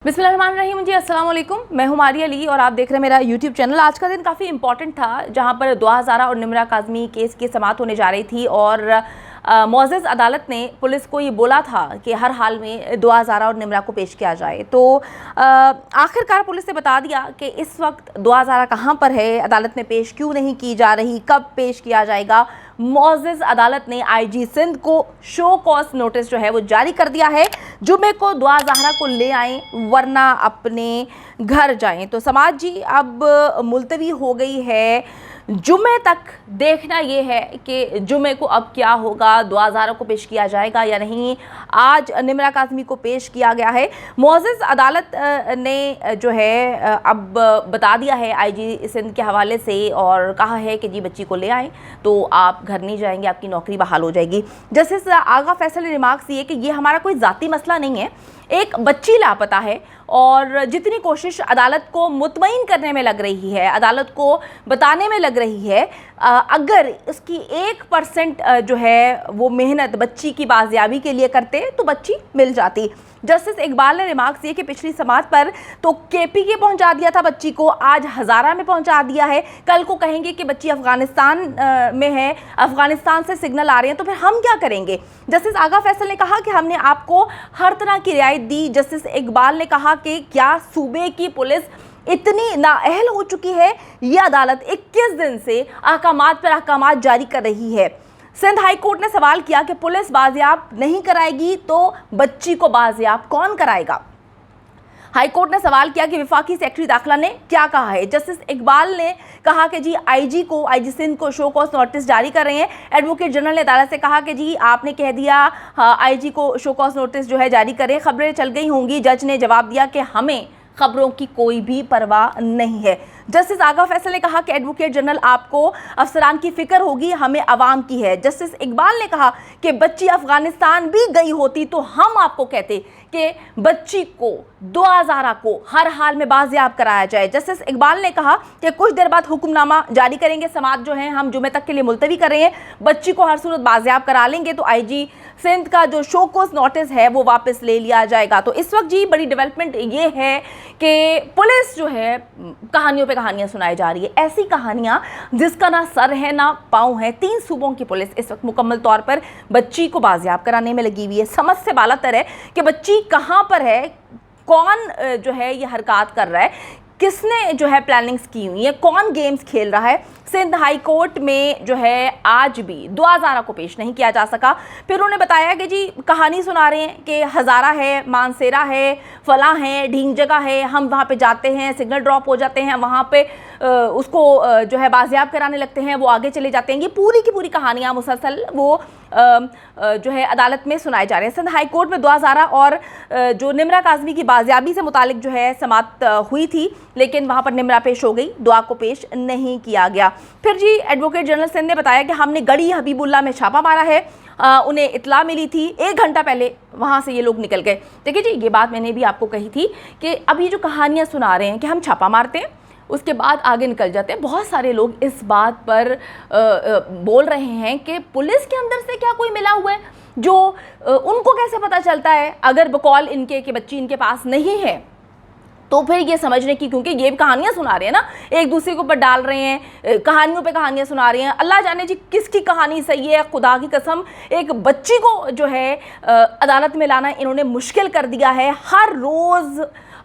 बिस्मिल्लाहिर्रहमानिर्रहीम जी, अस्सलाम वालेकुम। मैं हूं मारिया अली और आप देख रहे हैं मेरा यूट्यूब चैनल। आज का दिन काफ़ी इंपॉर्टेंट था जहां पर दुआ हज़ारा और निम्रा काज़मी केस की समाअत होने जा रही थी और मुअज़्ज़ज़ अदालत ने पुलिस को ये बोला था कि हर हाल में दुआ हज़ारा और निम्रा को पेश किया जाए। तो आखिरकार पुलिस ने बता दिया कि इस वक्त दुआ हज़ारा कहाँ पर है, अदालत में पेश क्यों नहीं की जा रही, कब पेश किया जाएगा। मुअज़्ज़ज़ अदालत ने आईजी सिंध को शो कॉज नोटिस जो है वो जारी कर दिया है। जुमे को दुआ ज़हरा को ले आएँ वरना अपने घर जाएं। तो समाज जी अब मुलतवी हो गई है। जुमे तक देखना ये है कि जुमे को अब क्या होगा, दुआ ज़हरा को पेश किया जाएगा या नहीं। आज निम्रा काज़मी को पेश किया गया है। मुअज़्ज़ज़ अदालत ने जो है अब बता दिया है आईजी सिंध के हवाले से और कहा है कि जी बच्ची को ले आएँ तो आप घर नहीं जाएंगे, आपकी नौकरी बहाल हो जाएगी। जस्टिस आगा फैसल ने रिमार्क्स दिए कि ये हमारा कोई ज़ाती मसला नहीं है, एक बच्ची लापता है और जितनी कोशिश अदालत को मुतमईन करने में लग रही है, अदालत को बताने में लग रही है, अगर उसकी 1% जो है वो मेहनत बच्ची की बाजियाबी के लिए करते तो बच्ची मिल जाती। जस्टिस इकबाल ने रिमार्क्स दिए कि पिछली समाअत पर तो केपी के पहुंचा दिया था बच्ची को, आज हज़ारा में पहुंचा दिया है, कल को कहेंगे कि बच्ची अफगानिस्तान में है, अफगानिस्तान से सिग्नल आ रहे हैं, तो फिर हम क्या करेंगे। जस्टिस आगा फैसल ने कहा कि हमने आपको हर तरह की रियायत दी। जस्टिस इकबाल ने कहा कि क्या सूबे की पुलिस इतनी नाअहल हो चुकी है, ये अदालत 21 दिन से अहकामात पर अहकामात जारी कर रही है। सिंध हाई कोर्ट ने सवाल किया कि पुलिस बाजियाब नहीं कराएगी तो बच्ची को बाजियाब कौन कराएगा। हाई कोर्ट ने सवाल किया कि विफाकी सेक्रेटरी दाखिला ने क्या कहा है। जस्टिस इकबाल ने कहा कि जी आईजी सिंध को शो कॉज नोटिस जारी कर रहे हैं। एडवोकेट जनरल ने अदालत से कहा कि जी आपने कह दिया आईजी को शो कॉज नोटिस जो है जारी करें, खबरें चल गई होंगी। जज ने जवाब दिया कि हमें खबरों की कोई भी परवाह नहीं है। जस्टिस आगा फैसल ने कहा कि एडवोकेट जनरल आपको अफसरान की फिक्र होगी, हमें अवाम की है। जस्टिस इकबाल ने कहा कि बच्ची अफगानिस्तान भी गई होती तो हम आपको कहते कि बच्ची को दुआ ज़हरा को हर हाल में बाजियाब कराया जाए। जस्टिस इकबाल ने कहा कि कुछ देर बाद हुक्मनामा जारी करेंगे, समाअत जो है हम जुमे तक के लिए मुलतवी कर रहे हैं, बच्ची को हर सूरत बाजियाब करा लेंगे तो आईजी सिंध का जो शो कॉज नोटिस है वो वापस ले लिया जाएगा। तो इस वक्त जी बड़ी डेवलपमेंट ये है कि पुलिस जो है कहानियों पे कहानियां सुनाई जा रही है, ऐसी कहानियां जिसका ना सर है ना पाँव है। 3 सूबों की पुलिस इस वक्त मुकम्मल तौर पर बच्ची को बाजियाब कराने में लगी हुई है। समझ से बालातर है कि बच्ची कहाँ पर है, कौन जो है ये हरकत कर रहा है, किसने जो है प्लानिंग्स की हुई है, कौन गेम्स खेल रहा है। सिंध हाई कोर्ट में जो है आज भी दुआ ज़हरा को पेश नहीं किया जा सका। फिर उन्होंने बताया कि जी कहानी सुना रहे हैं कि हज़ारा है, मानसेरा है, फला है, ढींग जगह है, हम वहाँ पे जाते हैं, सिग्नल ड्रॉप हो जाते हैं, वहाँ पे उसको जो है बाजियाब कराने लगते हैं, वो आगे चले जाते हैं। ये पूरी की पूरी कहानियाँ मुसलसल वो जो है अदालत में सुनाए जा रहे हैं। सिंध हाई कोर्ट में दुआ ज़हरा और जो निम्रा काज़मी की बाजियाबी से मुतालिक जो है समाअत हुई थी, लेकिन वहाँ पर निम्रा पेश हो गई, दुआ को पेश नहीं किया गया। फिर जी एडवोकेट जनरल सिंध ने बताया कि हमने गढ़ी हबीबुल्ला में छापा मारा है, उन्हें इत्तला मिली थी, 1 घंटा पहले वहाँ से ये लोग निकल गए। देखिए जी ये बात मैंने भी आपको कही थी कि अब ये जो कहानियाँ सुना रहे हैं कि हम छापा मारते हैं उसके बाद आगे निकल जाते हैं, बहुत सारे लोग इस बात पर बोल रहे हैं कि पुलिस के अंदर से क्या कोई मिला हुआ है जो उनको कैसे पता चलता है अगर बकौल इनके कि बच्ची इनके पास नहीं है। तो फिर ये समझने की, क्योंकि ये कहानियां सुना रहे हैं ना, एक दूसरे के ऊपर डाल रहे हैं, कहानियों पे कहानियां सुना रहे हैं। अल्लाह जाने जी किसकी कहानी सही है, खुदा की कसम एक बच्ची को जो है अदालत में लाना इन्होंने मुश्किल कर दिया है।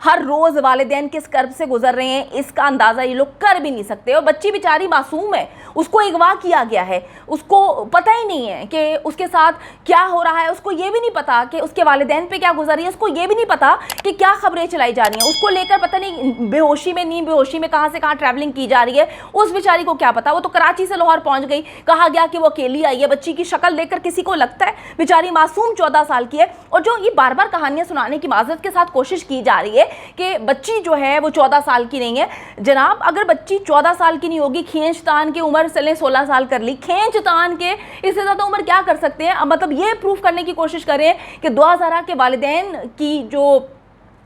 हर रोज़ वालिदैन किस कर्ब से गुजर रहे हैं इसका अंदाज़ा ये लोग कर भी नहीं सकते। और बच्ची बेचारी मासूम है, उसको अगवा किया गया है, उसको पता ही नहीं है कि उसके साथ क्या हो रहा है, उसको ये भी नहीं पता कि उसके वालिदैन पे क्या गुजर रही है, उसको ये भी नहीं पता कि क्या खबरें चलाई जा रही हैं, उसको लेकर पता नहीं बेहोशी में नींद बेहोशी में कहाँ से कहाँ ट्रैवलिंग की जा रही है, उस बेचारी को क्या पता। वो तो कराची से लाहौर पहुँच गई, कहा गया कि वो अकेली आई है, बच्ची की शक्ल देखकर किसी को लगता है बेचारी मासूम 14 साल की है। और जो ये बार बार कहानियाँ सुनाने की माजरत के साथ कोशिश की जा रही है कि बच्ची जो है वो 14 साल की नहीं है। जनाब अगर बच्ची 14 साल की नहीं होगी, खींच तान के उम्र चले 16 साल कर ली, खींच तान के इससे ज़्यादा उम्र क्या कर सकते हैं। मतलब ये प्रूफ करने की कोशिश करें कि दुआ ज़हरा के वालिदैन की जो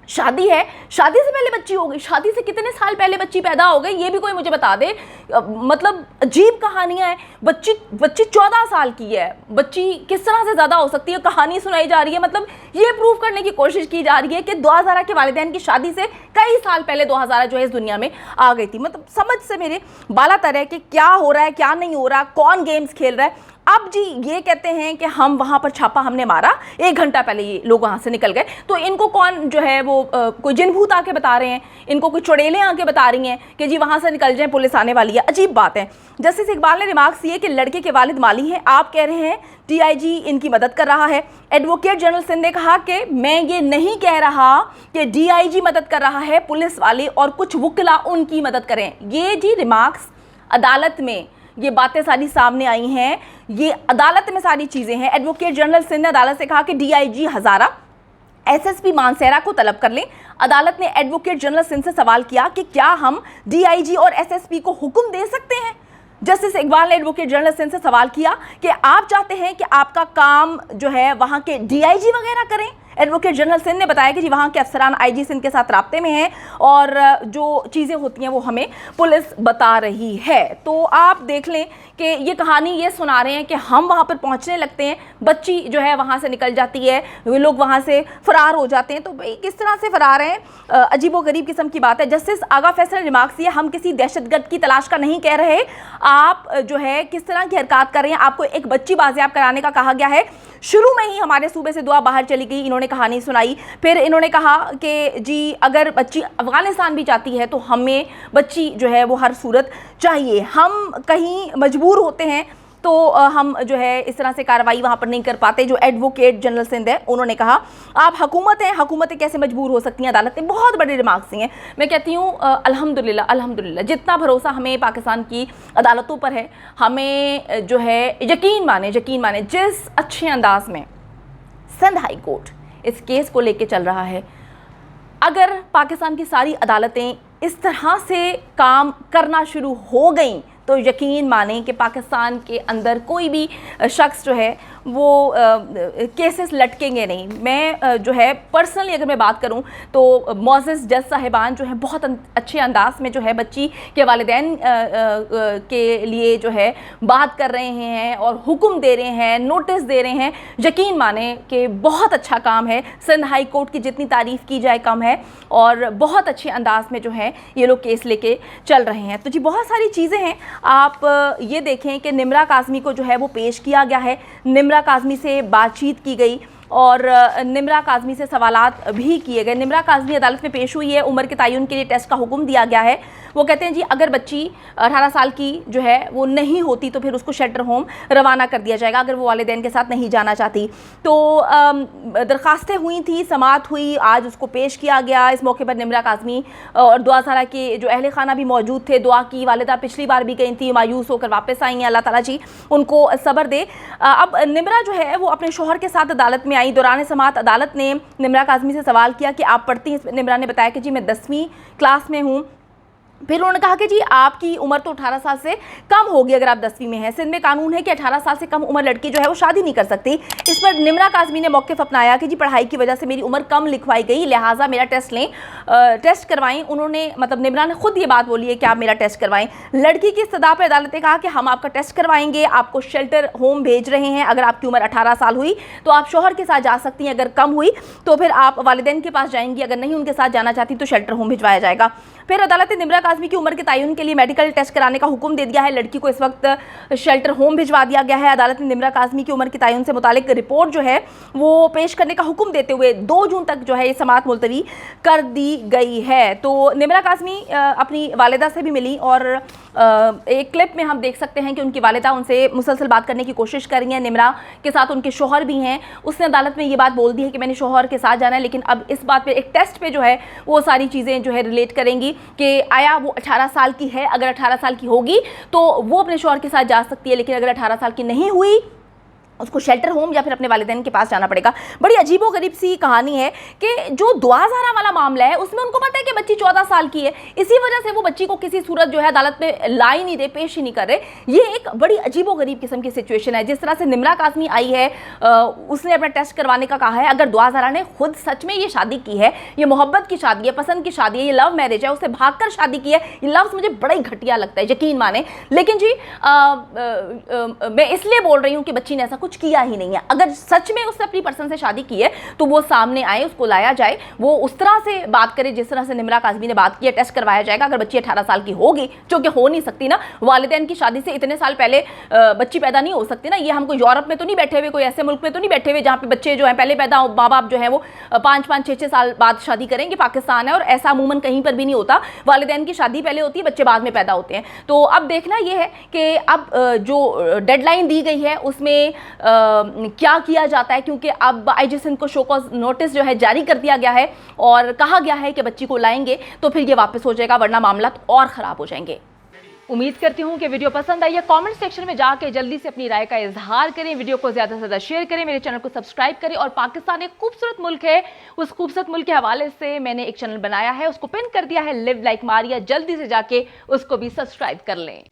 शादी है, शादी से पहले बच्ची हो गई, शादी से कितने साल पहले बच्ची पैदा हो गई, ये भी कोई मुझे बता दे। मतलब अजीब कहानियां हैं। बच्ची 14 साल की है, बच्ची किस तरह से ज़्यादा हो सकती है, कहानी सुनाई जा रही है। मतलब ये प्रूव करने की कोशिश की जा रही है कि 2000 के वालिदैन की शादी से कई साल पहले 2000 जो है इस दुनिया में आ गई थी। मतलब समझ से मेरे बाला तर है कि क्या हो रहा है, क्या नहीं हो रहा, कौन गेम्स खेल रहा है। अब जी ये कहते हैं कि हम वहां पर छापा हमने मारा, 1 घंटा पहले ये लोग वहां से निकल गए। तो इनको कौन जो है वो कोई जिन भूत आके बता रहे हैं, इनको कोई चुड़ैलें आके बता रही हैं कि जी वहां से निकल जाएं, पुलिस आने वाली है। अजीब बात है। जस्टिस इकबाल ने रिमार्क्स दिए कि लड़के के वालिद माली हैं, आप कह रहे हैं DIG इनकी मदद कर रहा है। एडवोकेट जनरल सिंध ने कहा कि मैं ये नहीं कह रहा कि DIG मदद कर रहा है, पुलिस वाले और कुछ वकीला उनकी मदद करें। ये जी रिमार्क्स अदालत में ये बातें सारी सामने आई हैं, ये अदालत में सारी चीज़ें हैं। एडवोकेट जनरल सिंध ने अदालत से कहा कि DIG हज़ारा SSP मानसेरा को तलब कर लें। अदालत ने एडवोकेट जनरल सिंध से सवाल किया कि क्या हम DIG और SSP को हुक्म दे सकते हैं। जस्टिस इकबाल ने एडवोकेट जनरल सिंध से सवाल किया कि आप चाहते हैं कि आपका काम जो है वहाँ के DIG वगैरह करें। एडवोकेट जनरल सिंध ने बताया कि जी वहाँ के अफसरान IG सिंध के साथ राब्ते में हैं और जो चीज़ें होती हैं वो हमें पुलिस बता रही है। तो आप देख लें कि ये कहानी ये सुना रहे हैं कि हम वहाँ पर पहुँचने लगते हैं, बच्ची जो है वहाँ से निकल जाती है, वे लोग वहाँ से फ़रार हो जाते हैं। तो भाई किस तरह से फ़रार हैं, अजीबोगरीब किस्म की बात है। जस्टिस आगा फैसल ने रिमार्क्स दिया, हम किसी दहशतगर्द की तलाश का नहीं कह रहे, आप जो है किस तरह की हरकत कर रहे हैं। आपको एक बच्ची बाजियाब कराने का कहा गया है, शुरू में ही हमारे सूबे से दुआ बाहर चली गई। इन्होंने कहानी सुनाई, फिर इन्होंने कहा कि जी अगर बच्ची अफ़गानिस्तान भी जाती है तो हमें बच्ची जो है वो हर सूरत चाहिए, हम कहीं मजबूर होते हैं तो हम जो है इस तरह से कार्रवाई वहाँ पर नहीं कर पाते। जो एडवोकेट जनरल सिंध है उन्होंने कहा आप हुकूमत हैं, हुकूमतें कैसे मजबूर हो सकती हैं। अदालत ने बहुत बड़ी रिमार्क्स दी हैं। मैं कहती हूँ अल्हम्दुलिल्लाह अल्हम्दुलिल्लाह, जितना भरोसा हमें पाकिस्तान की अदालतों पर है, हमें जो है यकीन माने जिस अच्छे अंदाज में सिंध हाई कोर्ट इस केस को लेके चल रहा है, अगर पाकिस्तान की सारी अदालतें इस तरह से काम करना शुरू हो गई तो यकीन माने कि पाकिस्तान के अंदर कोई भी शख्स जो है वो केसेस लटकेंगे नहीं। मैं जो है पर्सनली अगर मैं बात करूं तो मोअज़्ज़ज़ जज साहिबान जो है बहुत अच्छे अंदाज में जो है बच्ची के वालिदैन के लिए जो है बात कर रहे हैं और हुक्म दे रहे हैं, नोटिस दे रहे हैं। यकीन माने कि बहुत अच्छा काम है, सिंध हाई कोर्ट की जितनी तारीफ़ की जाए कम है और बहुत अच्छे अंदाज में जो है ये लोग केस लेके चल रहे हैं। तो जी बहुत सारी चीज़ें हैं। आप ये देखें कि निम्रा काज़मी को जो है वो पेश किया गया है, निम्रा काज़मी से बातचीत की गई और निम्रा काज़मी से सवालात भी किए गए। निम्रा काज़मी अदालत में पेश हुई है, उम्र के तयन के लिए टेस्ट का हुक्म दिया गया है। वो कहते हैं जी अगर बच्ची 18 साल की जो है वो नहीं होती तो फिर उसको शेल्टर होम रवाना कर दिया जाएगा अगर वो वालिदैन के साथ नहीं जाना चाहती। तो दरख्वास्तें हुई थी, समाअत हुई, आज उसको पेश किया गया। इस मौके पर निम्रा काज़मी और दुआ सारा के जो अहले खाना भी मौजूद थे। दुआ की वालिदा पिछली बार भी गई थी, मायूस होकर वापस आई हैं। अल्लाह ताला जी उनको सब्र दे। अब निम्रा जो है वो अपने शोहर के साथ अदालत में आई। दौरान समाअत अदालत ने निम्रा काज़मी से सवाल किया कि आप पढ़ती हैं। निम्रा ने बताया कि जी मैं 10वीं क्लास में हूँ। फिर उन्होंने कहा कि जी आपकी उम्र तो 18 साल से कम होगी अगर आप 10वीं में हैं। सिंध में कानून है कि 18 साल से कम उम्र लड़की जो है वो शादी नहीं कर सकती। इस पर निम्रा काज़मी ने मौक़िफ़ अपनाया कि जी पढ़ाई की वजह से मेरी उम्र कम लिखवाई गई, लिहाजा मेरा टेस्ट लें, टेस्ट करवाएं। उन्होंने मतलब निम्रा ने खुद ये बात बोली है कि आप मेरा टेस्ट करवाएं। लड़की की इस्तदा पर अदालत ने कहा कि हम आपका टेस्ट करवाएंगे, आपको शेल्टर होम भेज रहे हैं। अगर आपकी उम्र 18 साल हुई तो आप शोहर के साथ जा सकती हैं, अगर कम हुई तो फिर आप वालिदैन के पास जाएंगी, अगर नहीं उनके साथ जाना चाहती तो शेल्टर होम भिजवाया जाएगा। फिर अदालत ने निम्रा काज़मी की उम्र के तयन के लिए मेडिकल टेस्ट कराने का हुक्म दे दिया है। लड़की को इस वक्त शेल्टर होम भिजवा दिया गया है। अदालत ने निम्रा काज़मी की उम्र के तयन से मुतालिक रिपोर्ट जो है वो पेश करने का हुक्म देते हुए 2 जून तक जो है ये समाअत मुलतवी कर दी गई है। तो निम्रा काज़मी अपनी वालिदा से भी मिली और एक क्लिप में हम देख सकते हैं कि उनकी वालिदा उनसे मुसलसल बात करने की कोशिश कर रही हैं। निम्रा के साथ उनके शोहर भी हैं। उसने अदालत में ये बात बोल दी है कि मैंने शोहर के साथ जाना है, लेकिन अब इस बात पे एक टेस्ट पे जो है वो सारी चीज़ें जो है रिलेट करेंगी कि आया वो 18 साल की है। अगर 18 साल की होगी तो वो अपने शोहर के साथ जा सकती है, लेकिन अगर 18 साल की नहीं हुई उसको शेल्टर होम या फिर अपने वालिदैन के पास जाना पड़ेगा। बड़ी अजीबोगरीब सी कहानी है कि जो दुआ ज़ारा वाला मामला है उसमें उनको पता है कि बच्ची 14 साल की है, इसी वजह से वो बच्ची को किसी सूरत जो है अदालत में ला ही नहीं रहे, पेश ही नहीं कर रहे। ये एक बड़ी अजीबोगरीब किस्म की सिचुएशन है। जिस तरह से निम्रा काज़मी आई है, उसने अपना टेस्ट करवाने का कहा है। अगर दुआ ज़ारा ने खुद सच में ये शादी की है, ये मोहब्बत की शादी है, पसंद की शादी है, ये लव मैरिज है, उसे भागकर शादी की है, ये लफ्ज़ मुझे बड़ा ही घटिया लगता है, यकीन माने। लेकिन जी मैं इसलिए बोल रही हूँ कि बच्ची ने ऐसा कुछ किया ही नहीं है। अगर सच में उसने अपनी पर्सन से शादी की है तो वो सामने आए, उसको लाया जाए, वो उस तरह से बात करे जिस तरह से निम्रा काज़मी ने बात की है। टेस्ट करवाया जाएगा। अगर बच्ची 18 साल की होगी, जो कि हो नहीं सकती ना, वालिदैन की शादी से इतने साल पहले बच्ची पैदा नहीं हो सकती ना। ये हमको यूरोप में तो नहीं बैठे हुए, कोई ऐसे मुल्क में तो नहीं बैठे हुए जहाँ पे बच्चे जो है पहले पैदा हो, माँ बाप जो है वो 5-5, 6-6 साल बाद शादी करेंगे। पाकिस्तान है और ऐसा अमूमन कहीं पर भी नहीं होता। वालिदैन की शादी पहले होती है, बच्चे बाद में पैदा होते हैं। तो अब देखना यह है कि अब जो डेडलाइन दी गई है उसमें क्या किया जाता है, क्योंकि अब आईजी सिंध को शो कॉज नोटिस जो है जारी कर दिया गया है और कहा गया है कि बच्ची को लाएंगे तो फिर ये वापस हो जाएगा, वरना मामला और ख़राब हो जाएंगे। उम्मीद करती हूँ कि वीडियो पसंद आई है। कमेंट सेक्शन में जाके जल्दी से अपनी राय का इजहार करें, वीडियो को ज़्यादा से ज़्यादा शेयर करें, मेरे चैनल को सब्सक्राइब करें। और पाकिस्तान एक खूबसूरत मुल्क है, उस खूबसूरत मुल्क के हवाले से मैंने एक चैनल बनाया है, उसको पिन कर दिया है, लिव लाइक मारिया। जल्दी से जाके उसको भी सब्सक्राइब कर लें।